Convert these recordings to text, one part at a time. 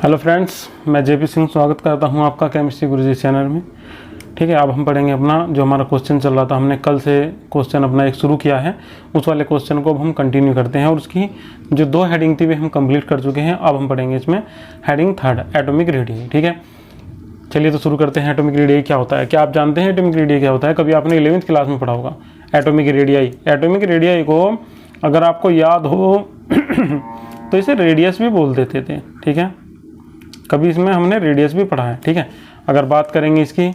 Hello friends, मैं JP Singh स्वागत करता हूं आपका केमिस्ट्री गुरुजी चैनल में। ठीक है, अब हम पढ़ेंगे अपना जो हमारा क्वेश्चन चल रहा था। हमने कल से क्वेश्चन अपना एक शुरू किया है, उस वाले क्वेश्चन को अब हम कंटिन्यू करते हैं और उसकी जो दो हेडिंग थी वे हम कंप्लीट कर चुके हैं। अब हम पढ़ेंगे इसमें हेडिंग थर्ड, एटॉमिक रेडियस। ठीक है, चलिए तो शुरू करते हैं। एटॉमिक रेडियस क्या होता है? क्या आप जानते हैं एटॉमिक रेडियस क्या होता है? कभी आपने 11वीं क्लास में पढ़ा होगा एटॉमिक रेडियस। एटॉमिक रेडियस को अगर आपको याद हो तो इसे रेडियस भी बोल देते थे। ठीक है, कभी इसमें हमने रेडियस भी पढ़ा है। ठीक है, अगर बात करेंगे इसकी,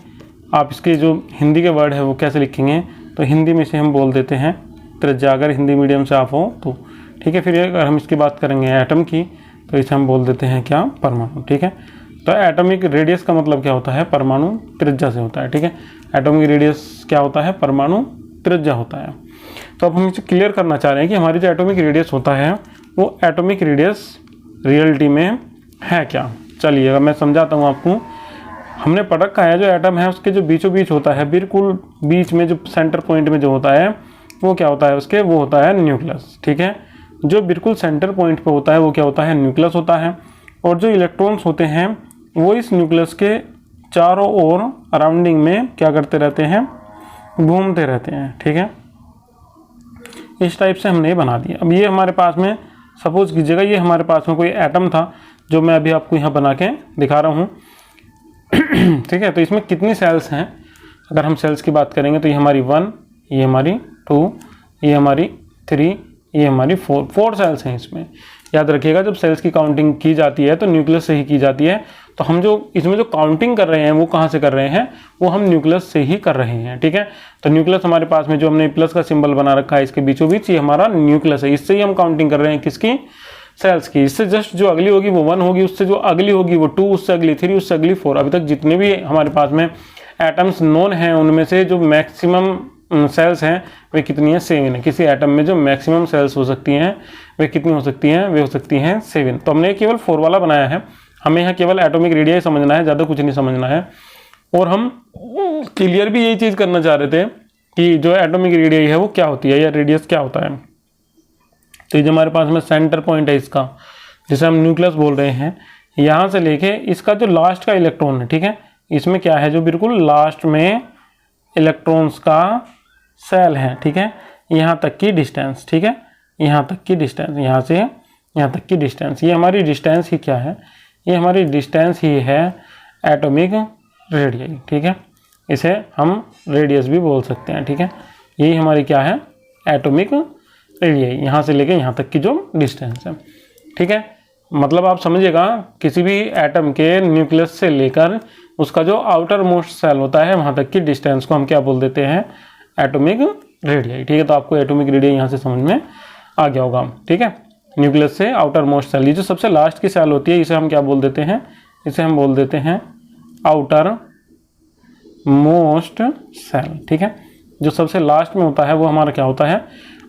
आप इसके जो हिंदी के वर्ड है वो कैसे लिखेंगे, तो हिंदी में से हम बोल देते हैं त्रिज्या, अगर हिंदी मीडियम से आप हो तो। ठीक है, फिर अगर हम इसकी बात करेंगे एटम की, तो इसे हम बोल देते हैं क्या? परमाणु। ठीक है, तो एटॉमिक रेडियस का मतलब क्या होता है? परमाणु त्रिज्या से होता है। ठीक है, एटॉमिक रेडियस क्या होता है? परमाणु त्रिज्या होता है। तो अब हम इसे क्लियर करना चाह रहे हैं कि हमारी जो एटॉमिक रेडियस होता है वो एटॉमिक रेडियस रियलिटी में है क्या। चलिएगा मैं समझाता हूँ आपको। हमने पढ़ रखा है जो एटम है उसके जो बीचों बीच होता है, बिल्कुल बीच में जो सेंटर पॉइंट में जो होता है वो क्या होता है उसके? वो होता है न्यूक्लियस। ठीक है, जो बिल्कुल सेंटर पॉइंट पे होता है वो क्या होता है? न्यूक्लियस होता है। और जो इलेक्ट्रॉन्स होते हैं वो इस न्यूक्लियस के चारों ओर अराउंडिंग में क्या करते रहते हैं? घूमते रहते हैं। ठीक है, इस टाइप से हमने बना दिया। अब ये हमारे पास में, सपोज कीजिएगा ये हमारे पास में कोई एटम था जो मैं अभी आपको यहाँ बना के दिखा रहा हूँ। ठीक है, तो इसमें कितनी सेल्स हैं? अगर हम सेल्स की बात करेंगे तो ये हमारी 1, ये हमारी 2, ये हमारी 3, ये हमारी 4 सेल्स हैं इसमें। याद रखिएगा, जब सेल्स की काउंटिंग की जाती है तो न्यूक्लियस से ही की जाती है। तो हम जो इसमें जो काउंटिंग कर रहे हैं वो कहाँ से कर रहे हैं? वो हम न्यूक्लियस से ही कर रहे हैं। ठीक है, तो न्यूक्लियस हमारे पास में जो हमने प्लस का सिंबल बना रखा है इसके बीचों बीच, ये हमारा न्यूक्लियस है। इससे ही हम काउंटिंग कर रहे हैं किसकी? सेल्स की। इससे जस्ट जो अगली होगी वो 1 होगी, उससे जो अगली होगी वो 2, उससे अगली 3, उससे अगली 4। अभी तक जितने भी हमारे पास में एटम्स नोन हैं उनमें से जो मैक्सिमम सेल्स हैं वे कितनी है? 7 है। किसी एटम में जो मैक्सिमम सेल्स हो सकती हैं वे कितनी हो सकती हैं? वे हो सकती हैं 7। तो हमने केवल 4 वाला बनाया है। हमें यहाँ केवल एटॉमिक रेडियस समझना है, ज़्यादा कुछ नहीं समझना है। और हम क्लियर भी यही चीज़ करना चाह रहे थे कि जो एटॉमिक रेडियस है वो क्या होती है या रेडियस क्या होता है। तो ये जो हमारे पास में सेंटर पॉइंट है इसका, जिसे हम न्यूक्लियस बोल रहे हैं, यहाँ से लेके इसका जो लास्ट का इलेक्ट्रॉन है, ठीक है, इसमें क्या है? जो बिल्कुल लास्ट में इलेक्ट्रॉन्स का सेल है। ठीक है, यहाँ तक की डिस्टेंस। ठीक है, यहाँ तक की डिस्टेंस, यहाँ से यहाँ तक की डिस्टेंस, ये हमारी डिस्टेंस ही क्या है? ये हमारी डिस्टेंस ही है एटॉमिक रेडियस। ठीक है, इसे हम रेडियस भी बोल सकते हैं। ठीक है, यही हमारी क्या है? एटॉमिक रेडियस, यहाँ से लेके यहाँ तक की जो डिस्टेंस है। ठीक है, मतलब आप समझिएगा, किसी भी एटम के न्यूक्लियस से लेकर उसका जो आउटर मोस्ट सेल होता है वहाँ तक की डिस्टेंस को हम क्या बोल देते हैं? Atomic radius. ठीक है, तो आपको एटॉमिक रेडियस यहाँ से समझ में आ गया होगा। ठीक है, न्यूक्लियस से आउटर मोस्ट सेल, ये जो सबसे लास्ट की सेल होती है इसे हम क्या बोल देते हैं? इसे हम बोल देते हैं आउटर मोस्ट सेल। ठीक है, जो सबसे लास्ट में होता है वो हमारा क्या होता है?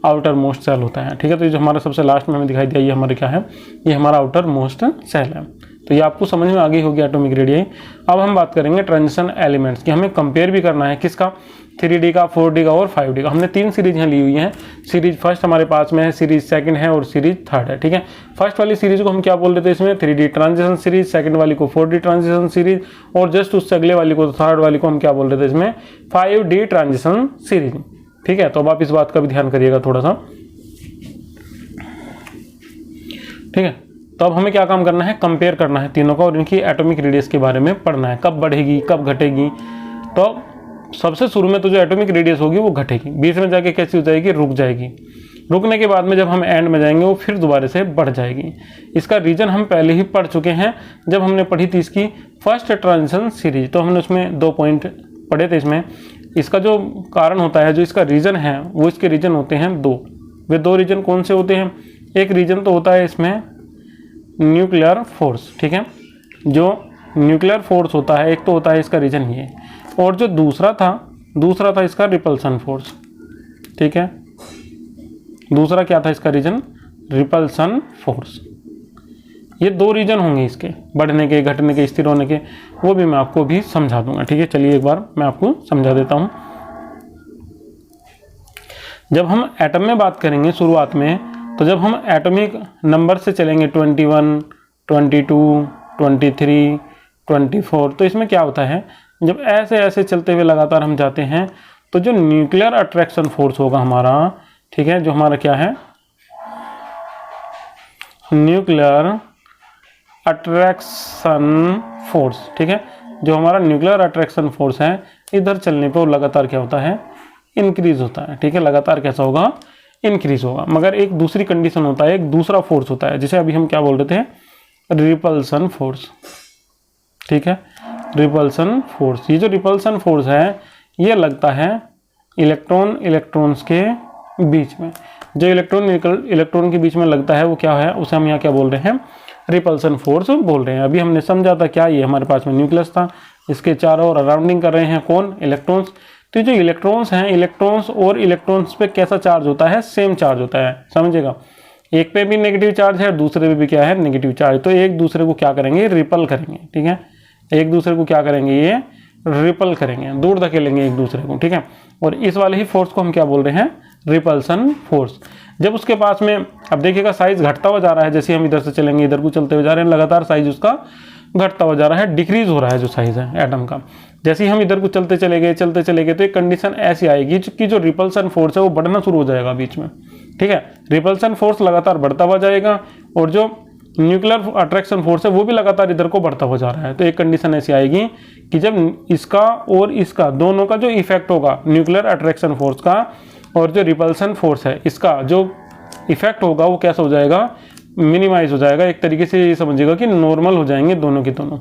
आउटर मोस्ट सेल होता है। ठीक है, तो ये जो हमारा सबसे लास्ट में हमें दिखाई दिया ये हमारा क्या है? ये हमारा आउटर मोस्ट सेल है। तो ये आपको समझ में आ गई होगी एटॉमिक रेडियस। अब हम बात करेंगे ट्रांजिशन एलिमेंट्स की। हमें कंपेयर भी करना है किसका? 3D का, 4D का और 5D का। हमने 3 सीरीज यहाँ ली हुई हैं। सीरीज फर्स्ट हमारे पास में है, सीरीज सेकंड है और सीरीज थर्ड है। ठीक है, फर्स्ट वाली सीरीज को हम क्या बोल देते हैं? इसमें 3D ट्रांजिशन सीरीज, सेकंड वाली को 4D ट्रांजिशन सीरीज और जस्ट उससे अगले वाली को, थर्ड वाली को हम क्या बोल देते हैं? इसमें 5D ट्रांजिशन सीरीज। ठीक है, तो अब आप इस बात का भी ध्यान करिएगा थोड़ा सा। ठीक है, तो अब हमें क्या काम करना है? कंपेयर करना है तीनों का और इनकी एटॉमिक रेडियस के बारे में पढ़ना है, कब बढ़ेगी कब घटेगी। तो सबसे शुरू में तो जो एटॉमिक रेडियस होगी वो घटेगी, बीच में जाके कैसी हो जाएगी? रुक जाएगी। रुकने के बाद में जब हम एंड में जाएंगे वो फिर दोबारा से बढ़ जाएगी। इसका रीजन हम पहले ही पढ़ चुके हैं जब हमने पढ़ी थी इसकी फर्स्ट ट्रांजिशन सीरीज। तो हमने उसमें 2 पॉइंट पढ़े थे इसमें। इसका जो कारण होता है, जो इसका रीजन है, वो इसके रीजन होते हैं 2। वे 2 रीजन कौन से होते हैं? एक रीजन तो होता है इसमें न्यूक्लियर फोर्स। ठीक है, जो न्यूक्लियर फोर्स होता है एक तो होता है इसका रीजन ये, और जो दूसरा था इसका रिपल्सन फोर्स। ठीक है, दूसरा क्या था इसका रीजन? Repulsion force. ये 2 रीजन होंगे इसके, बढ़ने के, घटने के, स्थिर होने के, वो भी मैं आपको भी समझा दूंगा। ठीक है, चलिए एक बार मैं आपको समझा देता हूँ। जब हम एटम में बात करेंगे शुरुआत में, तो जब हम एटॉमिक नंबर से चलेंगे 21, 22, 23, 24। तो इसमें क्या होता है, जब ऐसे ऐसे चलते हुए लगातार हम जाते हैं तो जो न्यूक्लियर अट्रैक्शन फोर्स होगा हमारा, ठीक है, जो हमारा क्या है, न्यूक्लियर अट्रैक्शन फोर्स, ठीक है, जो हमारा न्यूक्लियर अट्रैक्शन फोर्स है, इधर चलने पे वो लगातार क्या होता है, इंक्रीज होता है। ठीक है, लगातार कैसा होगा, इंक्रीज होगा। मगर एक दूसरी कंडीशन होता है, एक दूसरा फोर्स होता है, जिसे अभी हम क्या बोल रहे थे, रिपल्सन फोर्स। ठीक है, रिपल्सन फोर्स। ये जो रिपल्सन फोर्स है ये लगता है इलेक्ट्रॉन्स के बीच में। जो इलेक्ट्रॉन के बीच में लगता है वो क्या है, उसे हम यहाँ क्या बोल रहे हैं, रिपल्सन फोर्स बोल रहे हैं। अभी हमने समझा था क्या, ये हमारे पास में न्यूक्लियस था, इसके चारों ओर अराउंडिंग कर रहे हैं कौन, इलेक्ट्रॉन्स। तो जो इलेक्ट्रॉन्स हैं, इलेक्ट्रॉन्स और इलेक्ट्रॉन्स पे कैसा चार्ज होता है, सेम चार्ज होता है, समझिएगा। एक पे भी नेगेटिव चार्ज है, दूसरे पे भी क्या है, नेगेटिव चार्ज। तो एक दूसरे को क्या करेंगे, रिपल करेंगे। ठीक है, एक दूसरे को क्या करेंगे, ये रिपल करेंगे, दूर धकेलेंगे एक दूसरे को। ठीक है, और इस वाले ही फोर्स को हम क्या बोल रहे हैं, रिपल्सन फोर्स। जब उसके पास में, अब देखिएगा साइज घटता हुआ जा रहा है, जैसे हम इधर से चलेंगे इधर को चलते हुए जा रहे हैं, लगातार साइज उसका घटता हुआ जा रहा है, डिक्रीज हो रहा है जो साइज है एटम का। जैसे ही हम इधर को चलते चले गए तो एक कंडीशन ऐसी आएगी कि जो रिपल्सन फोर्स है वो बढ़ना शुरू हो जाएगा बीच में। ठीक है, रिपल्सन फोर्स लगातार बढ़ता हुआ जाएगा और जो न्यूक्लियर अट्रैक्शन फोर्स है वो भी लगातार इधर को बढ़ता हुआ जा रहा है। तो एक कंडीशन ऐसी आएगी कि जब इसका और इसका दोनों का जो इफेक्ट होगा, न्यूक्लियर अट्रैक्शन फोर्स का और जो रिपल्सन फोर्स है, इसका जो इफेक्ट होगा वो कैसा हो जाएगा, मिनिमाइज हो जाएगा। एक तरीके से ये समझिएगा कि नॉर्मल हो जाएंगे दोनों के दोनों।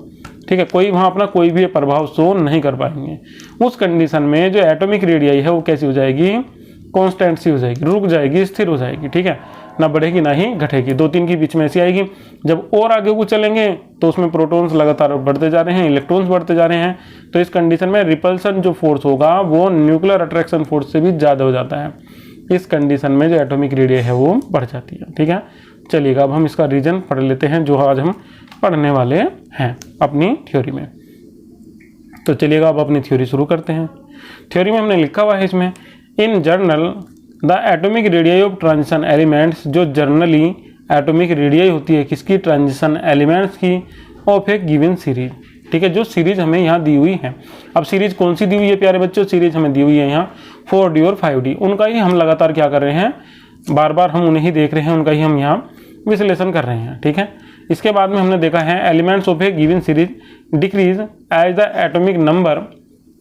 ठीक है, कोई वहाँ अपना कोई भी प्रभाव शो नहीं कर पाएंगे। उस कंडीशन में जो एटॉमिक रेडियाई है वो कैसी हो जाएगी, कांस्टेंट सी हो जाएगी, रुक जाएगी, स्थिर हो जाएगी। ठीक है, ना बढ़ेगी ना ही घटेगी, 2-3 के बीच में ऐसी आएगी। जब और आगे को चलेंगे तो उसमें प्रोटॉन्स लगातार बढ़ते जा रहे हैं, इलेक्ट्रॉन्स बढ़ते जा रहे हैं। तो इस कंडीशन में रिपल्सन जो फोर्स होगा वो न्यूक्लियर अट्रैक्शन फोर्स से भी ज़्यादा हो जाता है। इस कंडीशन में जो एटॉमिक रेडियस है वो बढ़ जाती है। ठीक है, चलिएगा अब हम इसका रीजन पढ़ लेते हैं जो आज हम पढ़ने वाले हैं अपनी थ्योरी में। तो चलिएगा अब अपनी थ्योरी शुरू करते हैं। थ्योरी में हमने लिखा हुआ है इसमें, in general the atomic radii of transition elements, जो जर्नली एटॉमिक रेडियाई होती है किसकी, ट्रांजिशन एलिमेंट्स की, ऑफ ए गिवन सीरीज। ठीक है, जो सीरीज हमें यहाँ दी हुई है। अब सीरीज कौन सी दी हुई है प्यारे बच्चों, सीरीज हमें दी हुई है यहाँ 4D और 5D। उनका ही हम लगातार क्या कर रहे हैं, बार बार हम उन्हें ही देख रहे हैं, उनका ही हम यहाँ विश्लेषण कर रहे हैं। ठीक है, इसके बाद में हमने देखा है elements of a given series decrease as the atomic number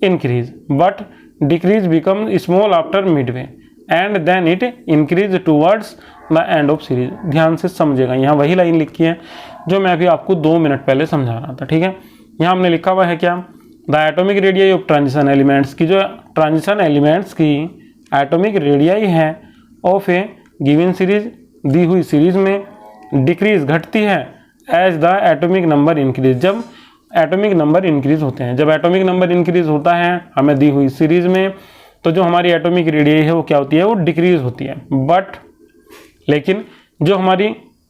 increase but decrease become small after midway and then it increase towards the end of series. ध्यान से समझेगा, यहाँ वही लाइन लिखी है जो मैं अभी आपको 2 मिनट पहले समझा रहा था। ठीक है, यहाँ हमने लिखा हुआ है क्या, the atomic radii of transition elements की, जो ट्रांजिशन एलिमेंट्स की एटॉमिक रेडियाई है ऑफ ए गिवन सीरीज, दी हुई सीरीज में डिक्रीज घटती है as the atomic number increase, जब एटॉमिक नंबर इंक्रीज होते हैं। जब एटॉमिक नंबर इंक्रीज होता है हमें दी हुई सीरीज में, तो जो हमारी एटॉमिक रेडियाई है वो क्या होती है, वो डिक्रीज होती है। बट लेकिन जो हमारी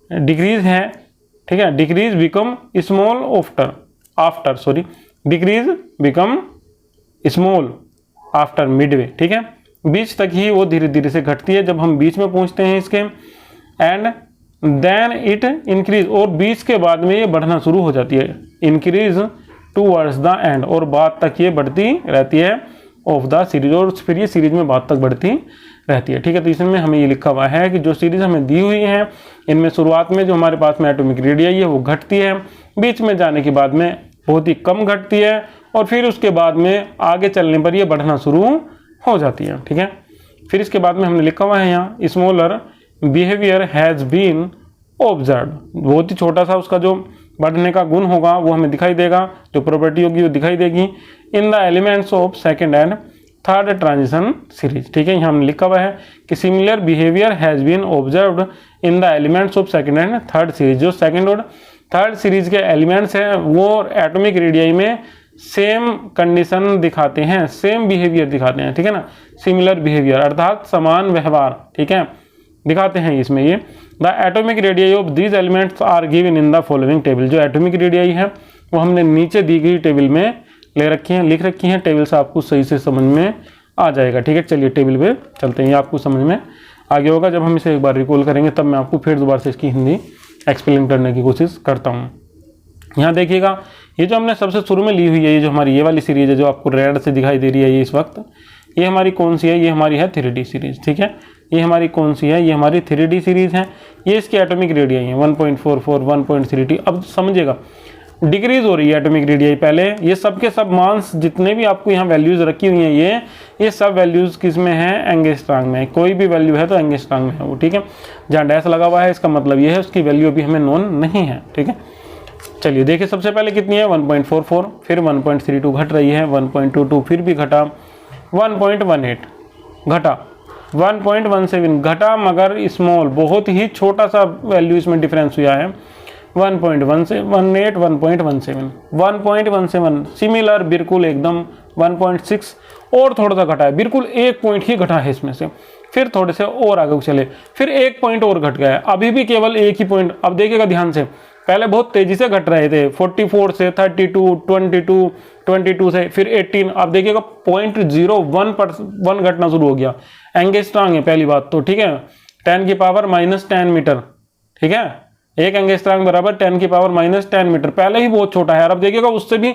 डिक्रीज है, ठीक है, decrease become small after decrease become small after Midway. ठीक है, बीच तक ही वो धीरे धीरे से घटती है, जब हम बीच में पहुंचते हैं इसके, एंड देन इट इंक्रीज, और बीच के बाद में ये बढ़ना शुरू हो जाती है, इंक्रीज टूवर्ड्स द एंड, और बाद तक ये बढ़ती रहती है ऑफ द सीरीज, और फिर ये सीरीज में बाद तक बढ़ती रहती है। ठीक है, तो इसमें हमें ये लिखा हुआ है कि जो सीरीज हमें दी हुई है इनमें शुरुआत में जो हमारे पास में एटॉमिक रेडियाई है वो घटती है, बीच में जाने के बाद में बहुत ही कम घटती है, और फिर उसके बाद में आगे चलने पर ये बढ़ना शुरू हो जाती है। ठीक है, फिर इसके बाद में हमने लिखा हुआ है यहाँ, smaller behaviour has been observe, बहुत ही छोटा सा उसका जो बढ़ने का गुण होगा वो हमें दिखाई देगा, जो प्रॉपर्टी होगी वो दिखाई देगी in the elements of second and third transition series. ठीक है, यहाँ हमने लिखा हुआ है कि similar behaviour has been observed in the elements of second and third series. जो सेकेंड और थर्ड सीरीज के एलिमेंट्स हैं वो एटॉमिक रेडियाई में सेम कंडीशन दिखाते हैं, सेम बिहेवियर दिखाते हैं। ठीक है ना, सिमिलर बिहेवियर अर्थात समान व्यवहार, ठीक है, दिखाते हैं इसमें ये। The atomic radii of these elements are given in the following table. जो एटॉमिक रेडियाई है वो हमने नीचे दी गई टेबल में ले रखी हैं, लिख रखी हैं, टेबल से आपको सही से समझ में आ जाएगा। ठीक है, चलिए टेबल पे चलते हैं, ये आपको समझ में आगे होगा। जब हम इसे एक बार रिकॉल करेंगे तब मैं आपको फिर दोबारा से इसकी हिंदी एक्सप्लेन करने की कोशिश करता हूँ। यहाँ देखिएगा ये जो हमने सबसे शुरू में ली हुई है, ये जो हमारी ये वाली सीरीज है जो आपको रेड से दिखाई दे रही है ये इस वक्त, ये हमारी कौन सी है, ये हमारी है 3D सीरीज। ठीक है, ये हमारी कौन सी है, ये हमारी 3D सीरीज है। ये इसकी एटॉमिक रेडियाई है 1.44, 1.32। अब समझिएगा डिक्रीज हो रही है एटॉमिक रेडियाई। पहले ये सब के सब मास जितने भी आपको यहाँ वैल्यूज रखी हुई हैं, ये सब वैल्यूज किस में है, एंगस्ट्रॉम में। कोई भी वैल्यू है तो एंगस्ट्रॉम में है वो। ठीक है, जहाँ डैश लगा हुआ है इसका मतलब ये है उसकी वैल्यू अभी हमें नोन नहीं है। ठीक है, चलिए देखिए सबसे पहले कितनी है 1.44, फिर 1.32 घट रही है, 1.22 फिर भी घटा, 1.18 घटा, 1.17 घटा, मगर स्मॉल बहुत ही छोटा सा वैल्यू इसमें डिफरेंस हुआ है, 1.18, 1.17 सिमिलर बिल्कुल एकदम 1.6 और थोड़ा सा घटा है, बिल्कुल 1 पॉइंट ही घटा है इसमें से। फिर थोड़े से और आगे चले, फिर 1 पॉइंट और घट गया है, अभी भी केवल 1 ही पॉइंट। अब देखिएगा ध्यान से, पहले बहुत तेजी से घट रहे थे 44 से 32, 22 से फिर 18। अब देखिएगा 0.01 घटना शुरू हो गया। एंगस्ट्रॉम है पहली बात तो। ठीक है, 10 की पावर -10 मीटर। ठीक है, एक एंगस्ट्रॉम बराबर 10 की पावर -10 मीटर, पहले ही बहुत छोटा है। और अब देखिएगा उससे भी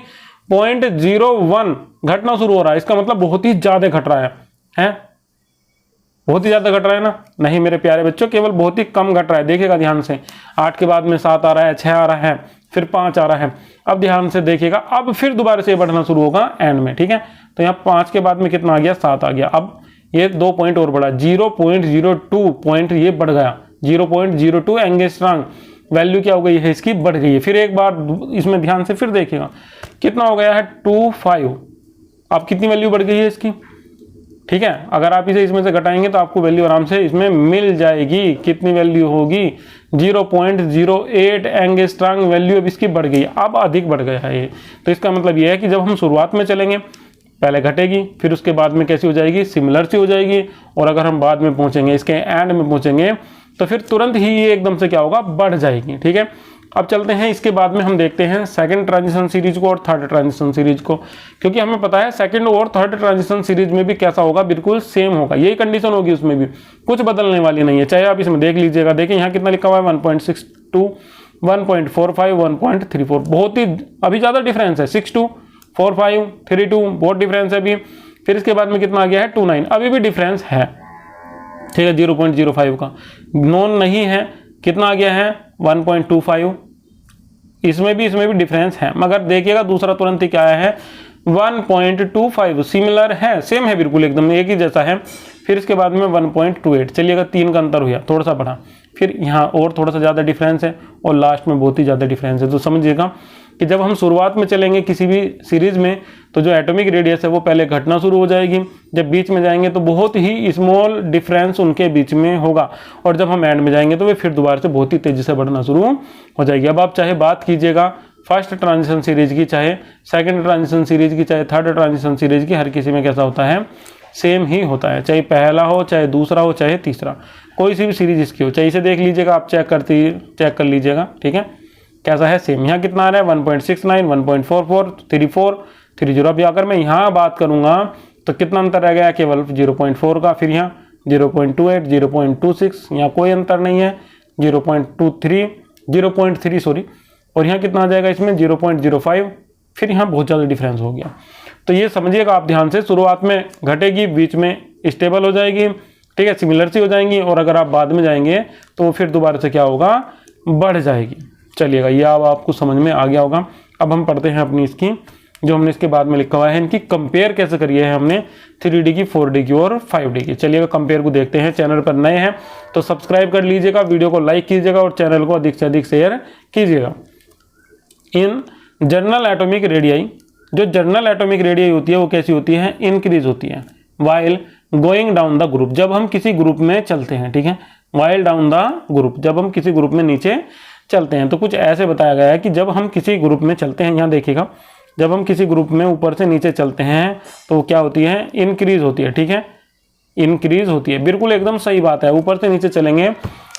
0.01 घटना शुरू हो रहा है, इसका मतलब बहुत ही ज्यादा घट रहा है? बहुत ही ज्यादा घट रहा है ना? नहीं मेरे प्यारे बच्चों, केवल बहुत ही कम घट रहा है। देखिएगा ध्यान से, 8 के बाद में 7 आ रहा है, 6 आ रहा है, फिर 5 आ रहा है। अब ध्यान से देखिएगा, अब फिर दोबारा से बढ़ना शुरू होगा एंड में। ठीक है, तो यहाँ 5 के बाद में कितना आ गया, 7 आ गया। अब ये 2 पॉइंट और बढ़ा, 0.02 पॉइंट ये बढ़ गया, 0.02 एंगस्ट्रॉम वैल्यू क्या हो गई है इसकी, बढ़ गई है। फिर एक बार इसमें ध्यान से फिर देखिएगा कितना हो गया है 25। अब कितनी वैल्यू बढ़ गई है इसकी? ठीक है, अगर आप इसे इसमें से घटाएंगे तो आपको वैल्यू आराम से इसमें मिल जाएगी। कितनी वैल्यू होगी, 0.08 एंगस्ट्रॉम वैल्यू अब इसकी बढ़ गई, अब अधिक बढ़ गया है ये। तो इसका मतलब ये है कि जब हम शुरुआत में चलेंगे पहले घटेगी, फिर उसके बाद में कैसी हो जाएगी, सिमिलर सी हो जाएगी, और अगर हम बाद में पहुंचेंगे, इसके एंड में पहुंचेंगे, तो फिर तुरंत ही ये एकदम से क्या होगा, बढ़ जाएगी। ठीक है, अब चलते हैं इसके बाद में हम देखते हैं सेकंड ट्रांजिशन सीरीज को और थर्ड ट्रांजिशन सीरीज को, क्योंकि हमें पता है सेकंड और थर्ड ट्रांजिशन सीरीज में भी कैसा होगा, बिल्कुल सेम होगा, यही कंडीशन होगी, उसमें भी कुछ बदलने वाली नहीं है। चाहे आप इसमें देख लीजिएगा, देखिए यहाँ कितना लिखा हुआ है 1.62, 1.45, 1.34, बहुत ही अभी ज़्यादा डिफरेंस है, 62, 45, 32 बहुत डिफरेंस है अभी। फिर इसके बाद में कितना आ गया है 29, अभी भी डिफरेंस है। ठीक है, 0.05 का नॉन नहीं है, कितना आ गया है 1.25, इसमें भी डिफरेंस है, मगर देखिएगा दूसरा तुरंत ही क्या आया है 1.25, सिमिलर है, सेम है, बिल्कुल एकदम एक ही जैसा है। फिर इसके बाद में 1.28, चलिएगा 3 का अंतर हुआ, थोड़ा सा बढ़ा, फिर यहाँ और थोड़ा सा ज़्यादा डिफरेंस है, और लास्ट में बहुत ही ज़्यादा डिफरेंस है। तो समझिएगा कि जब हम शुरुआत में चलेंगे किसी भी सीरीज में, तो जो एटॉमिक रेडियस है वो पहले घटना शुरू हो जाएगी, जब बीच में जाएंगे तो बहुत ही स्मॉल डिफरेंस उनके बीच में होगा, और जब हम एंड में जाएंगे तो वे फिर दोबारा से बहुत ही तेजी से बढ़ना शुरू हो जाएगी। अब आप चाहे बात कीजिएगा फर्स्ट ट्रांजिशन सीरीज की, चाहे सेकंड ट्रांजिशन सीरीज की, चाहे थर्ड ट्रांजिशन सीरीज की, हर किसी में कैसा होता है, सेम ही होता है, चाहे पहला हो, चाहे दूसरा हो, चाहे तीसरा, कोई सी भी सीरीज इसकी हो, चाहे इसे देख लीजिएगा आप, चेक कर लीजिएगा। ठीक है, कैसा है, सेम। यहाँ कितना आ रहा है 1.69, 1.44, 34, 30। अभी अगर मैं यहाँ बात करूँगा तो कितना अंतर रह गया, केवल 0.4 का। फिर यहाँ 0.28, 0.26, यहाँ कोई अंतर नहीं है, 0.3 सॉरी, और यहाँ कितना आ जाएगा इसमें 0.05, फिर यहाँ बहुत ज़्यादा डिफरेंस हो गया। तो ये समझिएगा आप ध्यान से, शुरुआत में घटेगी, बीच में स्टेबल हो जाएगी, ठीक है, सिमिलर सी हो जाएंगी, और अगर आप बाद में जाएंगे तो फिर दोबारा से क्या होगा, बढ़ जाएगी। चलिएगा, ये अब आपको समझ में आ गया होगा। अब हम पढ़ते हैं अपनी इसकी, जो हमने इसके बाद में लिखा हुआ है, इनकी कंपेयर कैसे करिए है हमने 3D की, 4D की और 5D की। चलिएगा कंपेयर को देखते हैं। चैनल पर नए हैं तो सब्सक्राइब कर लीजिएगा, वीडियो को लाइक कीजिएगा और चैनल को अधिक से अधिक शेयर कीजिएगा। इन जर्नल एटॉमिक रेडियाई, जो जर्नल एटॉमिक रेडियाई होती है वो कैसी होती है, इंक्रीज होती है while going down the group, जब हम किसी ग्रुप में चलते हैं। ठीक है, वाइल डाउन द ग्रुप, जब हम किसी ग्रुप में नीचे चलते हैं। तो कुछ ऐसे बताया गया है कि जब हम किसी ग्रुप में चलते हैं, यहाँ देखिएगा, जब हम किसी ग्रुप में ऊपर से नीचे चलते हैं तो क्या होती है, इंक्रीज होती है। ठीक है, इंक्रीज होती है, बिल्कुल एकदम सही बात है। ऊपर से नीचे चलेंगे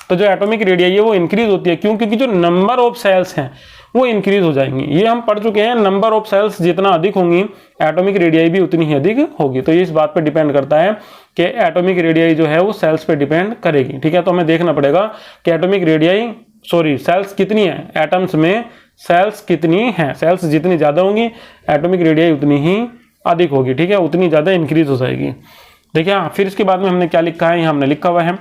तो जो एटॉमिक रेडियाई है वो इंक्रीज होती है, क्यों, क्योंकि जो नंबर ऑफ सेल्स हैं वो इंक्रीज हो जाएंगी। ये हम पढ़ चुके हैं, नंबर ऑफ सेल्स जितना अधिक होंगी एटॉमिक रेडियाई भी उतनी ही अधिक होगी। तो ये इस बात पर डिपेंड करता है कि एटॉमिक रेडियाई जो है वो सेल्स पे डिपेंड करेगी। ठीक है, तो हमें देखना पड़ेगा कि एटॉमिक रेडियाई सेल्स कितनी है, एटम्स में सेल्स कितनी हैं, सेल्स जितनी ज़्यादा होंगी एटॉमिक रेडियाई उतनी ही अधिक होगी, ठीक है, उतनी ज़्यादा इंक्रीज हो जाएगी। देखिए फिर इसके बाद में हमने क्या लिखा है, यहाँ हमने लिखा हुआ है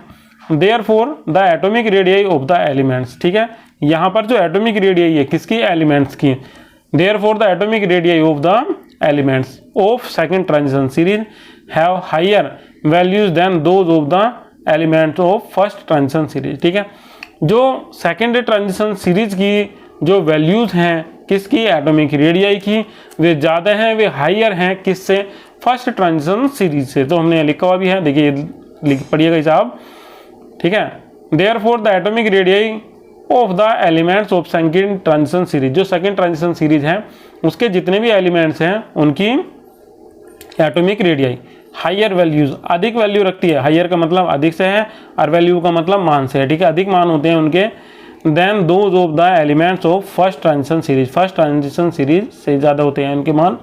therefore the atomic radii of the elements, ठीक है, यहाँ पर जो एटॉमिक रेडियाई है किसकी, एलिमेंट्स की, therefore the atomic radii of the elements of second transition series have higher values than those of the elements of first transition series, ठीक है, जो सेकेंड ट्रांजिशन सीरीज की जो वैल्यूज हैं किसकी, एटॉमिक रेडियाई की, वे ज़्यादा हैं, वे हायर हैं किससे, फर्स्ट ट्रांजिशन सीरीज से। तो हमने लिखा हुआ भी है, देखिए पढ़िएगा हिसाब, ठीक है, therefore the atomic radii of the elements of second transition series, जो सेकंड ट्रांजिशन सीरीज है उसके जितने भी एलिमेंट्स हैं उनकी एटॉमिक रेडियाई हायर वैल्यूज, अधिक वैल्यू रखती है, हायर का मतलब अधिक से है और वैल्यू का मतलब मान से है, ठीक है, अधिक मान होते हैं उनके, then those of the elements of first transition series, first transition series से ज़्यादा होते हैं उनके मान।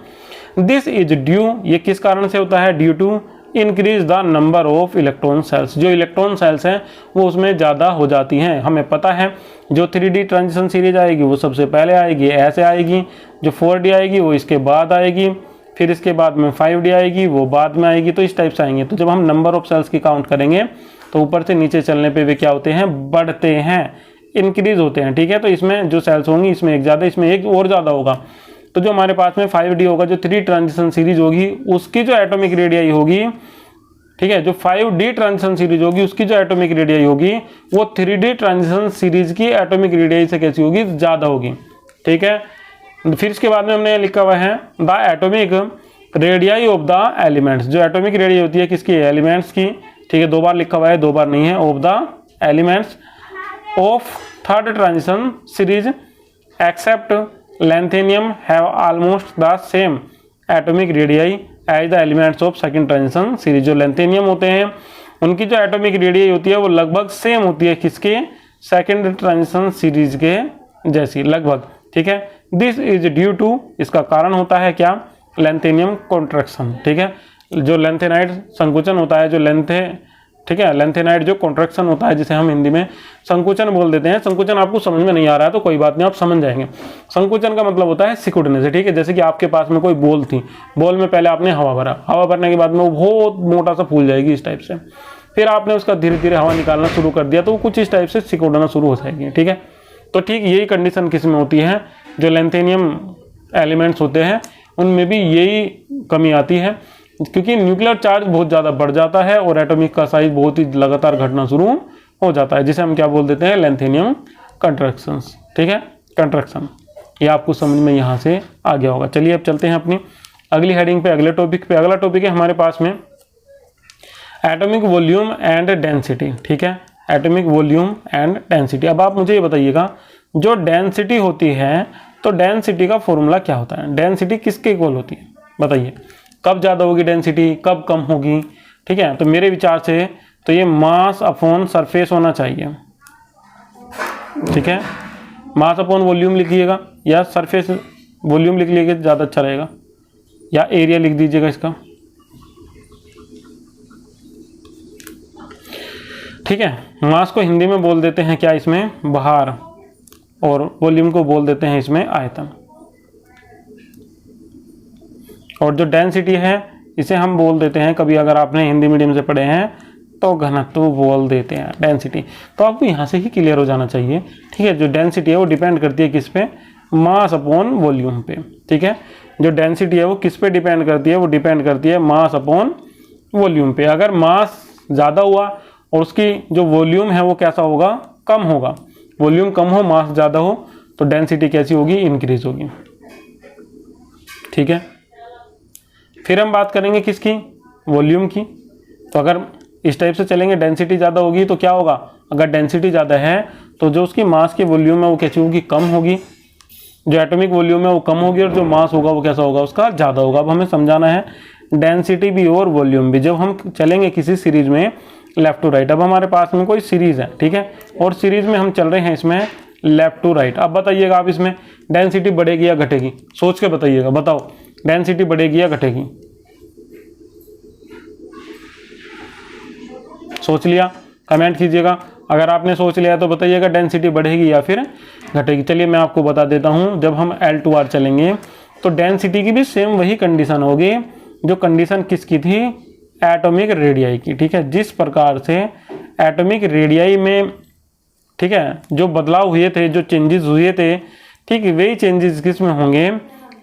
दिस इज ड्यू, ये किस कारण से होता है, due to increase the number of electron shells, जो इलेक्ट्रॉन सेल्स हैं वो उसमें ज़्यादा हो जाती हैं। हमें पता है जो 3D ट्रांजिशन सीरीज आएगी वो सबसे पहले आएगी, ऐसे आएगी, जो 4D आएगी वो इसके बाद आएगी, फिर इसके बाद में 5D आएगी वो बाद में आएगी, तो इस टाइप से आएंगे। तो जब हम नंबर ऑफ सेल्स की काउंट करेंगे तो ऊपर से नीचे चलने पे वे क्या होते हैं, बढ़ते हैं, इंक्रीज होते हैं, ठीक है। तो इसमें जो सेल्स होंगी इसमें एक ज़्यादा, इसमें एक और ज़्यादा होगा। तो जो हमारे पास में 5D होगा, जो 3 ट्रांजिशन सीरीज होगी उसकी जो एटॉमिक रेडियाई होगी, ठीक है, जो 5D ट्रांजिशन सीरीज होगी उसकी जो एटॉमिक रेडियाई होगी वो 3D ट्रांजिशन सीरीज की एटॉमिक रेडियाई से कैसी होगी, ज़्यादा होगी, ठीक है। फिर इसके बाद में हमने लिखा हुआ है the atomic radii of the elements, जो एटॉमिक रेडियाई होती है किसकी, एलिमेंट्स की, ठीक है, 2 बार लिखा हुआ है, 2 बार नहीं है, of the elements of third transition series except lanthanum have almost the same atomic radii as the elements of second transition series. जो लैंथेनियम होते हैं उनकी जो एटॉमिक रेडियाई होती है वो लगभग सेम होती है किसके, सेकंड ट्रांजिशन सीरीज के जैसी लगभग, ठीक है। दिस इज ड्यू टू, इसका कारण होता है क्या, लैंथेनियम कॉन्ट्रैक्शन, ठीक है, जो लैंथेनाइड संकुचन होता है, जो ठीक है, लैंथेनाइड जो कॉन्ट्रैक्शन होता है जिसे हम हिंदी में संकुचन बोल देते हैं। संकुचन आपको समझ में नहीं आ रहा है तो कोई बात नहीं, आप समझ जाएंगे। संकुचन का मतलब होता है सिकुड़ने से, ठीक है, जैसे कि आपके पास में कोई बॉल थी, बॉल में पहले आपने हवा भरा, हवा भरने के बाद में वो बहुत मोटा सा फूल जाएगी इस टाइप से, फिर आपने उसका धीरे धीरे हवा निकालना शुरू कर दिया तो वो कुछ इस टाइप से सिकुड़ना शुरू हो जाएगी, ठीक है। तो ठीक यही कंडीशन किस में होती है, जो लैंथेनियम एलिमेंट्स होते हैं उनमें भी यही कमी आती है, क्योंकि न्यूक्लियर चार्ज बहुत ज़्यादा बढ़ जाता है और एटॉमिक का साइज बहुत ही लगातार घटना शुरू हो जाता है, जिसे हम क्या बोल देते हैं, लैंथेनियम कंट्रैक्शंस, ठीक है, कंट्रैक्शन। ये आपको समझ में यहाँ से आ गया होगा। चलिए अब चलते हैं अपनी अगली हेडिंग पे, अगले टॉपिक पे। अगला टॉपिक है हमारे पास में एटॉमिक वॉल्यूम एंड डेंसिटी, ठीक है, एटॉमिक वॉल्यूम एंड डेंसिटी। अब आप मुझे ये बताइएगा, जो डेंसिटी होती है तो डेंसिटी का फॉर्मूला क्या होता है, डेंसिटी किसके इक्वल होती है, बताइए, कब ज़्यादा होगी डेंसिटी, कब कम होगी, ठीक है। तो मेरे विचार से तो ये मास अपॉन सरफेस होना चाहिए, ठीक है, मास अपॉन वॉल्यूम लिखिएगा या सरफेस वॉल्यूम लिख लीजिएगा ज़्यादा अच्छा रहेगा, या एरिया लिख दीजिएगा इसका, ठीक है। मास को हिंदी में बोल देते हैं क्या, इसमें भार, और वॉल्यूम को बोल देते हैं इसमें आयतन। और जो डेंसिटी है इसे हम बोल देते हैं, कभी अगर आपने हिंदी मीडियम से पढ़े हैं तो घनत्व बोल देते हैं डेंसिटी। तो आपको यहाँ से ही क्लियर हो जाना चाहिए, ठीक है। जो डेंसिटी है वो डिपेंड करती है किस पे, मास अपॉन वॉल्यूम पे, ठीक है। जो डेंसिटी है वो किस पे डिपेंड करती है, वो डिपेंड करती है मास अपॉन वॉल्यूम पे। अगर मास ज़्यादा हुआ और उसकी जो वॉल्यूम है वो कैसा होगा, कम होगा, वॉल्यूम कम हो मास ज़्यादा हो तो डेंसिटी कैसी होगी, इंक्रीज होगी, ठीक है। फिर हम बात करेंगे किसकी, वॉल्यूम की। तो अगर इस टाइप से चलेंगे, डेंसिटी ज़्यादा होगी तो क्या होगा, अगर डेंसिटी ज़्यादा है तो जो उसकी मास की वॉल्यूम है वो कैसी होगी, कम होगी, जो एटॉमिक वॉल्यूम है वो कम होगी, और जो मास होगा वो कैसा होगा, उसका ज़्यादा होगा। अब हमें समझाना है डेंसिटी भी और वॉल्यूम भी। जब हम चलेंगे किसी सीरीज में लेफ्ट टू राइट, अब हमारे पास में कोई सीरीज है, ठीक है, और सीरीज में हम चल रहे हैं इसमें लेफ्ट टू राइट। अब बताइएगा आप इसमें डेंसिटी बढ़ेगी या घटेगी, सोच के बताइएगा, बताओ डेंसिटी बढ़ेगी या घटेगी, सोच लिया, कमेंट कीजिएगा। अगर आपने सोच लिया तो बताइएगा डेंसिटी बढ़ेगी या फिर घटेगी। चलिए मैं आपको बता देता हूँ, जब हम L2R चलेंगे तो डेंसिटी की भी सेम वही कंडीशन होगी जो कंडीशन किसकी थी, एटॉमिक रेडियाई की। ठीक है, जिस प्रकार से एटॉमिक रेडियाई में, ठीक है, जो बदलाव हुए थे, जो चेंजेस हुए थे, ठीक है, वही चेंजेस किस में होंगे,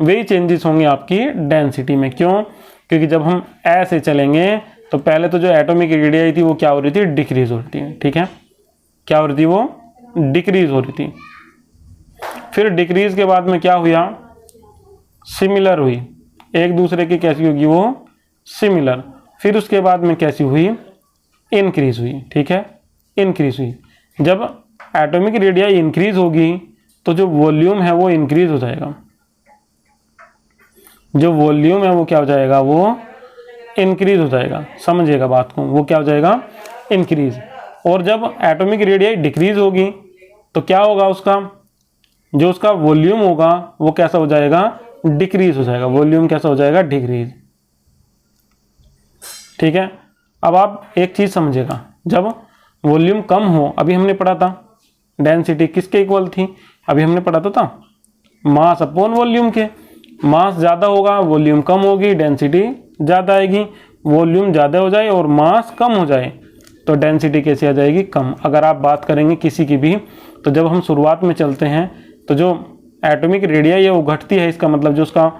वही चेंजेस होंगे आपकी डेंसिटी में। क्यों? क्योंकि जब हम ऐसे चलेंगे तो पहले तो जो एटॉमिक रेडियाई थी वो क्या हो रही थी, डिक्रीज हो रही थी। ठीक है, क्या हो रही थी, वो डिक्रीज हो रही थी। फिर डिक्रीज के बाद में क्या हुआ, सिमिलर हुई, एक दूसरे की कैसी होगी, वो सिमिलर। फिर उसके बाद में कैसी हुई, इंक्रीज हुई। ठीक है, इंक्रीज हुई। जब एटॉमिक रेडियाई इंक्रीज होगी तो जो वॉल्यूम है वो इंक्रीज हो जाएगा, जो वॉल्यूम है वो क्या हो जाएगा, वो इंक्रीज हो जाएगा। समझिएगा बात को, वो क्या हो जाएगा, इंक्रीज। और जब एटॉमिक रेडियाई डिक्रीज होगी तो क्या होगा, उसका जो उसका वॉल्यूम होगा वो कैसा हो जाएगा, डिक्रीज हो जाएगा। वॉल्यूम कैसा हो जाएगा, डिक्रीज। ठीक है, अब आप एक चीज समझिएगा, जब वॉल्यूम कम हो, अभी हमने पढ़ा था डेंसिटी किसके इक्वल थी, अभी हमने पढ़ा था मास अपॉन वॉल्यूम के। मास ज़्यादा होगा, वॉल्यूम कम होगी, डेंसिटी ज़्यादा आएगी। वॉल्यूम ज़्यादा हो जाए और मास कम हो जाए तो डेंसिटी कैसी आ जाएगी, कम। अगर आप बात करेंगे किसी की भी, तो जब हम शुरुआत में चलते हैं तो जो एटॉमिक रेडियाई है वो घटती है, इसका मतलब जो उसका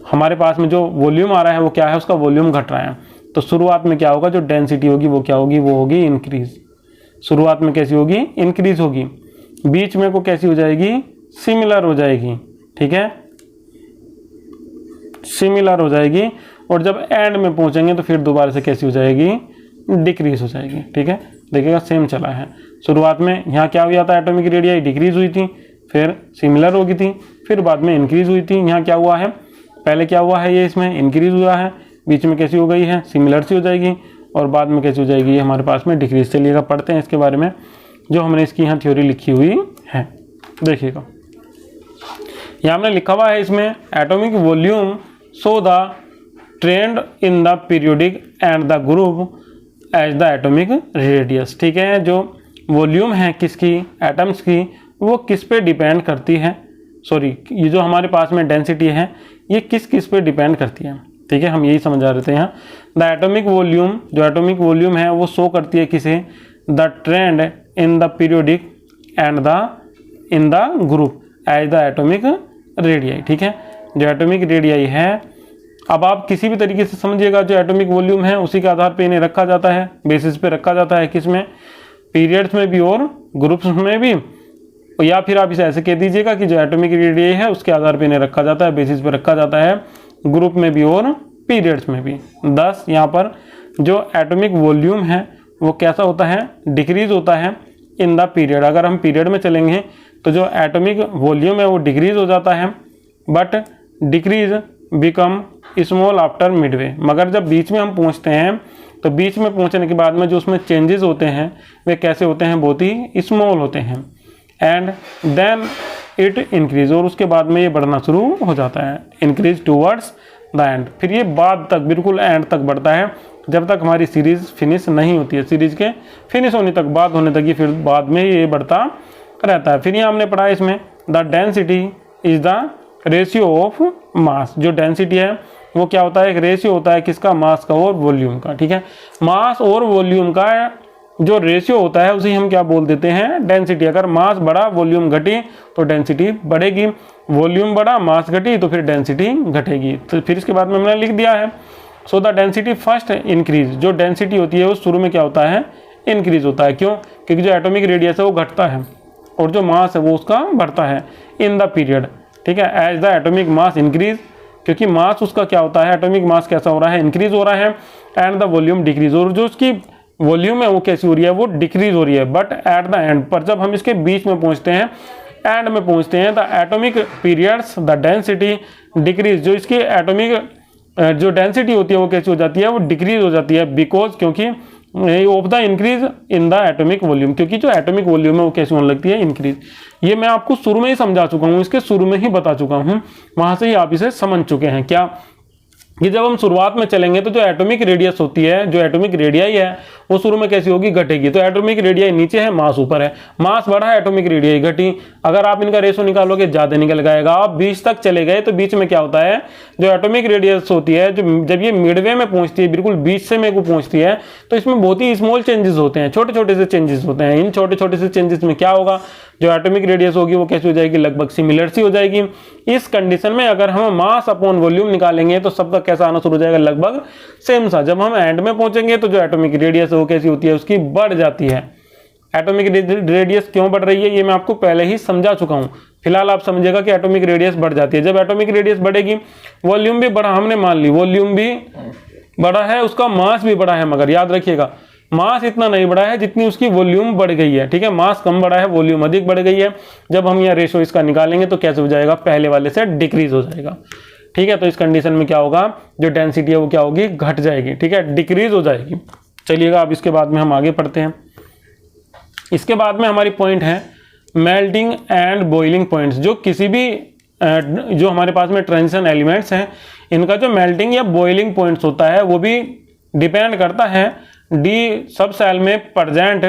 हमारे पास में जो वॉल्यूम आ रहा है वो क्या है, उसका वॉल्यूम घट रहा है। तो शुरुआत में क्या होगा, जो डेंसिटी होगी वो क्या होगी, वो होगी इंक्रीज। शुरुआत में कैसी होगी, इंक्रीज होगी। बीच में को कैसी हो जाएगी, सिमिलर हो जाएगी। ठीक है, सिमिलर हो जाएगी। और जब एंड में पहुंचेंगे तो फिर दोबारा से कैसी हो जाएगी, डिक्रीज हो जाएगी। ठीक है, देखिएगा सेम चला है। शुरुआत में यहाँ क्या हुआ था, एटॉमिक रेडियाई डिक्रीज हुई थी, फिर सिमिलर हो गई थी, फिर बाद में इंक्रीज हुई थी। यहाँ क्या हुआ है, पहले क्या हुआ है, ये इसमें इंक्रीज हुआ है, बीच में कैसी हो गई है, सिमिलर सी हो जाएगी, और बाद में कैसी हो जाएगी, ये हमारे पास में डिक्रीज। चलिएगा पढ़ते हैं इसके बारे में, जो हमने इसकी यहाँ थ्योरी लिखी हुई है। देखिएगा यहाँ हमने लिखा हुआ है इसमें, atomic volume show the trend in the periodic and the group as the atomic radius. ठीक है, जो वॉल्यूम है किसकी, एटम्स की, वो किस पे डिपेंड करती है, सॉरी ये जो हमारे पास में डेंसिटी है ये किस किस पे डिपेंड करती है। ठीक है, हम यही समझा रहे थे यहाँ। द एटॉमिक वॉल्यूम, जो एटॉमिक वॉल्यूम है वो शो करती है किसे, the trend in the periodic and the in the group as the atomic radii. ठीक है, जो एटॉमिक रेडियाई है, अब आप किसी भी तरीके से समझिएगा, जो एटॉमिक वॉल्यूम है उसी के आधार पे इन्हें रखा जाता है, बेसिस पे रखा जाता है, किसमें, पीरियड्स में भी और ग्रुप्स में भी। या फिर आप इसे ऐसे कह दीजिएगा कि जो एटॉमिक रेडियाई है उसके आधार पे इन्हें रखा जाता है, बेसिस पे रखा जाता है, ग्रुप में भी और पीरियड्स में भी। 10 यहाँ पर जो एटॉमिक वॉल्यूम है वो कैसा होता है, डिक्रीज होता है इन द पीरियड। अगर हम पीरियड में चलेंगे तो जो एटॉमिक वॉल्यूम है वो डिक्रीज हो जाता है, but decrease become small after Midway. मगर जब बीच में हम पहुंचते हैं तो बीच में पहुंचने के बाद में जो उसमें चेंजेस होते हैं वे कैसे होते हैं, बहुत ही स्मॉल होते हैं। एंड देन इट इंक्रीज, और उसके बाद में ये बढ़ना शुरू हो जाता है, इंक्रीज टूवर्ड्स द एंड। फिर ये बाद तक, बिल्कुल एंड तक बढ़ता है, जब तक हमारी सीरीज फिनिश नहीं होती है। सीरीज के फिनिश होने तक, बाद होने तक, ये फिर बाद में ये बढ़ता रहता है। फिर यहाँ हमने पढ़ा इसमें, the density is the ratio of mass. जो डेंसिटी है वो क्या होता है, एक रेशियो होता है किसका, मास का और वॉल्यूम का। ठीक है, मास और वॉल्यूम का जो रेशियो होता है उसे हम क्या बोल देते हैं, डेंसिटी। अगर मास बढ़ा वॉल्यूम घटी तो डेंसिटी बढ़ेगी, वॉल्यूम बढ़ा मास घटी तो फिर डेंसिटी घटेगी। तो फिर इसके बाद में हमने लिख दिया है, so the density first increase. जो डेंसिटी होती है वो शुरू में क्या होता है, इंक्रीज होता है। क्यों? क्योंकि जो एटॉमिक रेडियस है वो घटता है और जो मास है वो उसका बढ़ता है इन द पीरियड। ठीक है, as the atomic mass increase, क्योंकि मास उसका क्या होता है, एटॉमिक मास कैसा हो रहा है, इंक्रीज हो रहा है। एंड द वॉल्यूम डिक्रीज, और जो उसकी वॉल्यूम है वो कैसी हो रही है, वो डिक्रीज हो रही है। बट एट द एंड, पर जब हम इसके बीच में पहुंचते हैं, एंड में पहुंचते हैं, the atomic periods the density decrease. जो इसकी एटॉमिक जो डेंसिटी होती है वो कैसी हो जाती है, वो डिक्रीज हो जाती है, बिकॉज क्योंकि of the increase in the atomic volume. क्योंकि जो एटॉमिक वॉल्यूम है वो कैसी होने लगती है, इंक्रीज। ये मैं आपको शुरू में ही समझा चुका हूँ, इसके शुरू में ही बता चुका हूँ, वहां से ही आप इसे समझ चुके हैं क्या, कि जब हम शुरुआत में चलेंगे तो जो एटॉमिक रेडियस होती है, जो एटॉमिक रेडियाई है, वो शुरू में कैसी होगी, घटेगी। तो एटॉमिक रेडियाई नीचे है, मास ऊपर है, मास बढ़ा है, एटॉमिक रेडियाई घटी। अगर आप इनका रेशो निकालोगे ज्यादा निकल जाएगा। आप 20 तक चले गए तो बीच में क्या होता है, जो एटॉमिक रेडियस होती है, जो जब ये मिडवे में पहुंचती है, बिल्कुल बीच से में को पहुंचती है, तो इसमें बहुत ही स्मॉल चेंजेस होते हैं, छोटे छोटे से चेंजेस होते हैं। इन छोटे छोटे से चेंजेस में क्या होगा, जो एटॉमिक रेडियस होगी वो कैसी हो जाएगी, लगभग सिमिलर सी हो जाएगी। इस कंडीशन में अगर हम मास अपॉन वॉल्यूम निकालेंगे तो सबका कैसा आना शुरू हो जाएगा, लगभग सेम सा। जब हम एंड में पहुंचेंगे तो जो एटॉमिक रेडियस है वो कैसी होती है, उसकी बढ़ जाती है। एटॉमिक रेडियस क्यों बढ़ रही है ये मैं आपको पहले ही समझा चुका हूं। फिलहाल आप समझिएगा कि एटॉमिक रेडियस बढ़ जाती है। जब एटॉमिक रेडियस बढ़ेगी, वॉल्यूम भी बढ़ा, हमने मान ली वॉल्यूम भी बढ़ा है, उसका मास भी बढ़ा है, मगर याद रखिएगा मास इतना नहीं बढ़ा है जितनी उसकी वॉल्यूम बढ़ गई है। ठीक है, मास कम बढ़ा है, वॉल्यूम अधिक बढ़ गई है। जब हम यहाँ रेशो इसका निकालेंगे तो कैसे हो जाएगा, पहले वाले से डिक्रीज हो जाएगा। ठीक है, तो इस कंडीशन में क्या होगा, जो डेंसिटी है वो क्या होगी, घट जाएगी। ठीक है, डिक्रीज हो जाएगी। चलिएगा अब इसके बाद में हम आगे पढ़ते हैं। इसके बाद में हमारी पॉइंट है मेल्टिंग एंड बॉइलिंग पॉइंट्स। जो किसी भी जो हमारे पास में ट्रांजिशन एलिमेंट्स हैं, इनका जो मेल्टिंग या बॉइलिंग पॉइंट्स होता है वो भी डिपेंड करता है डी सब सेल में प्रेजेंट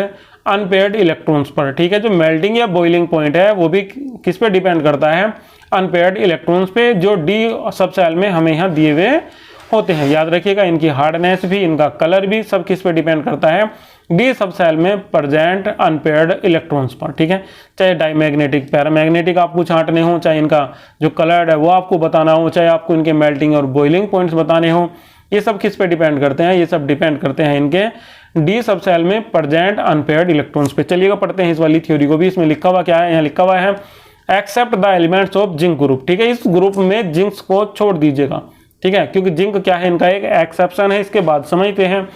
अनपेयर्ड इलेक्ट्रॉन्स पर। ठीक है, जो मेल्टिंग या बॉइलिंग पॉइंट है वो भी किस पे डिपेंड करता है, अनपेयर्ड इलेक्ट्रॉन्स पे, जो डी सब सेल में हमें यहाँ दिए हुए होते हैं। याद रखिएगा, इनकी हार्डनेस भी, इनका कलर भी सब किस पे डिपेंड करता है, डी सब सेल में प्रेजेंट अनपेयर्ड इलेक्ट्रॉन्स पर। ठीक है, चाहे डाईमैग्नेटिक पैरामैग्नेटिक आपको छांटने हो, चाहे इनका जो कलर है वो आपको बताना हो, चाहे आपको इनके मेल्टिंग और बॉइलिंग पॉइंट्स बताने हो, ये सब किस पे डिपेंड करते हैं, ये सब डिपेंड करते हैं इनके डी सब सेल में प्रेजेंट अनपेयर्ड इलेक्ट्रॉन्स पे। चलिएगा पढ़ते हैं इस वाली थ्योरी को भी। इसमें लिखा हुआ क्या है, यहाँ लिखा हुआ है except the elements of zinc group. ठीक है, इस ग्रुप में जिंक्स को छोड़ दीजिएगा। ठीक है, क्योंकि जिंक क्या है, इनका एक एक्सेप्शन है। इसके बाद समझते हैं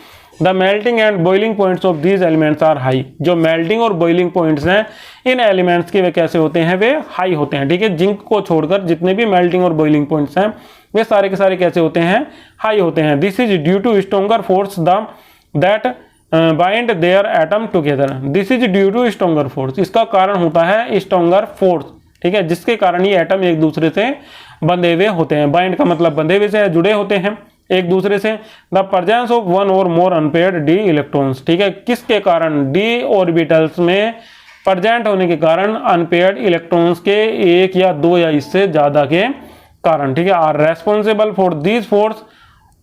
the melting and boiling points of these elements are high. जो मेल्टिंग और बॉइलिंग पॉइंट्स हैं इन एलिमेंट्स के वे कैसे होते हैं, वे हाई होते हैं। ठीक है, जिंक को छोड़कर जितने भी मेल्टिंग और बॉइलिंग पॉइंट्स हैं वे सारे के सारे कैसे होते हैं, हाई होते हैं। This is due to stronger force that bind their atom together. This is due to stronger force, इसका कारण होता है स्ट्रॉन्गर फोर्स। ठीक है, जिसके कारण ये एटम एक दूसरे से बंधे हुए होते हैं। बाइंड का मतलब बंधे हुए से, जुड़े होते हैं एक दूसरे से। द प्रेजेंस ऑफ वन और मोर अनपेयर्ड डी इलेक्ट्रॉन्स। ठीक है, किसके कारण, डी ऑर्बिटल्स में प्रेजेंट होने के कारण अनपेयर्ड इलेक्ट्रॉन्स के एक या दो या इससे ज्यादा के कारण। ठीक है, are responsible for these force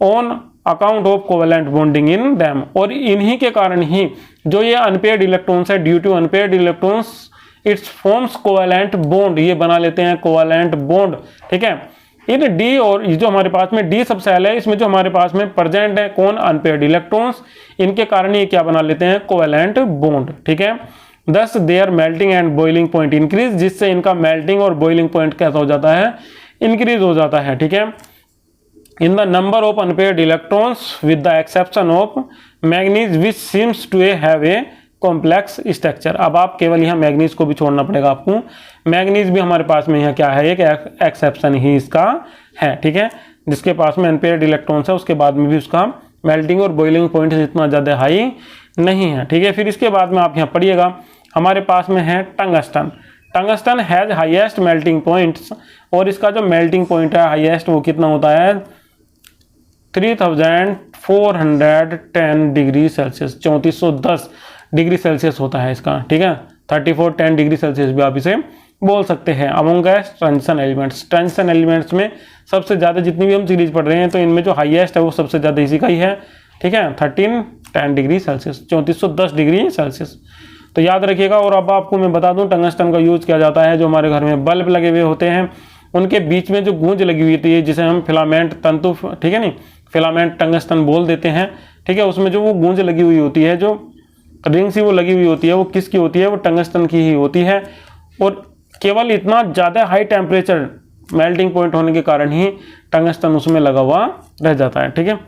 on account of covalent bonding in them. और इन्हीं के कारण ही जो ये अनपेयर्ड इलेक्ट्रॉन्स है, due to unpaired electrons it's forms covalent bond, ये बना लेते हैं कोवेलेंट बॉन्ड। ठीक है, इन डी और जो हमारे पास में डी सब सेल है, इसमें जो हमारे पास में प्रेजेंट है कौन, अनपेयर्ड इलेक्ट्रॉन्स, इनके कारण ये क्या बना लेते हैं, कोवेलेंट बॉन्ड। ठीक है, thus their melting and boiling point increase, जिससे इनका मेल्टिंग और बॉइलिंग पॉइंट कैसा हो जाता है, इंक्रीज हो जाता है। ठीक है, in the number of unpaired electrons with the exception of manganese which seems to have a complex structure. अब आप केवल यहाँ मैग्नीज को भी छोड़ना पड़ेगा आपको। मैग्नीज भी हमारे पास में यहाँ क्या है, एक एक्सेप्शन ही इसका है। ठीक है, जिसके पास में अनपेयर्ड इलेक्ट्रॉन्स है, उसके बाद में भी उसका मेल्टिंग और बॉइलिंग पॉइंट इतना ज़्यादा हाई नहीं है। ठीक है, फिर इसके बाद में आप यहाँ पढ़िएगा, हमारे पास में है tungsten. Tungsten has highest melting points, और इसका जो मेल्टिंग पॉइंट है हाईएस्ट वो कितना होता है, 3410 डिग्री सेल्सियस, 3410 डिग्री सेल्सियस होता है इसका। ठीक है, 3410 डिग्री सेल्सियस भी आप इसे बोल सकते हैं। Among transition elements, transition elements में सबसे ज़्यादा जितनी भी हम सीरीज पढ़ रहे हैं तो इनमें जो हाईएस्ट है वो सबसे ज़्यादा इसी का ही है। ठीक है, 1310 डिग्री सेल्सियस, 3410 डिग्री सेल्सियस। तो याद रखिएगा। और अब आपको मैं बता दूं टंगस्टन का यूज किया जाता है, जो हमारे घर में बल्ब लगे हुए होते हैं उनके बीच में जो गूंज लगी हुई होती है, जिसे हम फिलामेंट तंतु, ठीक है नहीं, फिलामेंट टंगस्टन बोल देते हैं। ठीक है, उसमें जो वो गूंज लगी हुई होती है, जो रिंग सी वो लगी हुई होती है, वो किसकी होती है, वो टंगस्टन की ही होती है। और केवल इतना ज़्यादा हाई टेम्परेचर मेल्टिंग पॉइंट होने के कारण ही टंगस्टन उसमें लगा हुआ रह जाता है। ठीक है,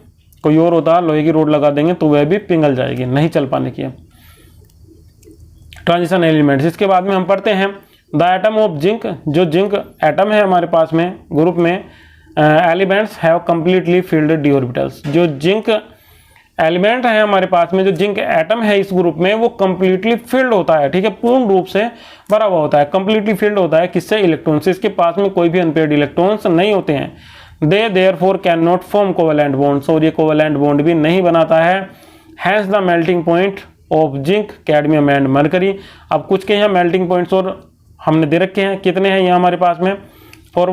कोई और होता लोहे की रोड लगा देंगे तो वह भी पिघल जाएगी, नहीं चल पाने की। ट्रांजिशन एलिमेंट्स, इसके बाद में हम पढ़ते हैं द एटम ऑफ जिंक। जो जिंक एटम है हमारे पास में ग्रुप में, elements have completely filled D orbitals. जो जिंक एलिमेंट है हमारे पास में, जो जिंक एटम है इस ग्रुप में, वो कंप्लीटली फिल्ड होता है। ठीक है, पूर्ण रूप से भरा हुआ होता है, कंप्लीटली फिल्ड होता है। किससे, इलेक्ट्रॉन से। इसके पास में कोई भी अनपेयर्ड इलेक्ट्रॉन्स नहीं होते हैं। They therefore can not form covalent bonds, और ये कोवेलेंट बॉन्ड भी नहीं बनाता है। Has the melting point of zinc, cadmium and mercury. अब कुछ के यहाँ मेल्टिंग पॉइंट्स और हमने दे रखे हैं, कितने हैं यहाँ हमारे पास में, for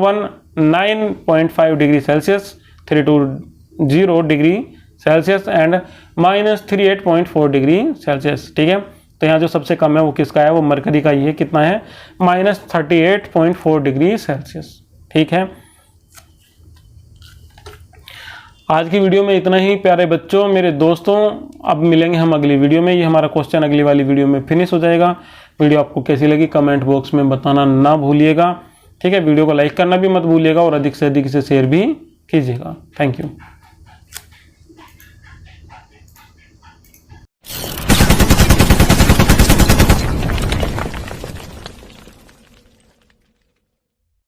9.5 degree Celsius, 320 degree Celsius and -38.4 degree Celsius. ठीक है, तो यहाँ जो सबसे कम है वो किसका है, वो मरकरी का ही है। कितना है, -38.4 डिग्री सेल्सियस। ठीक है, आज की वीडियो में इतना ही प्यारे बच्चों, मेरे दोस्तों। अब मिलेंगे हम अगली वीडियो में। ये हमारा क्वेश्चन अगली वाली वीडियो में फिनिश हो जाएगा। वीडियो आपको कैसी लगी कमेंट बॉक्स में बताना ना भूलिएगा। ठीक है, वीडियो को लाइक करना भी मत भूलिएगा और अधिक से अधिक इसे शेयर भी कीजिएगा। Thank you.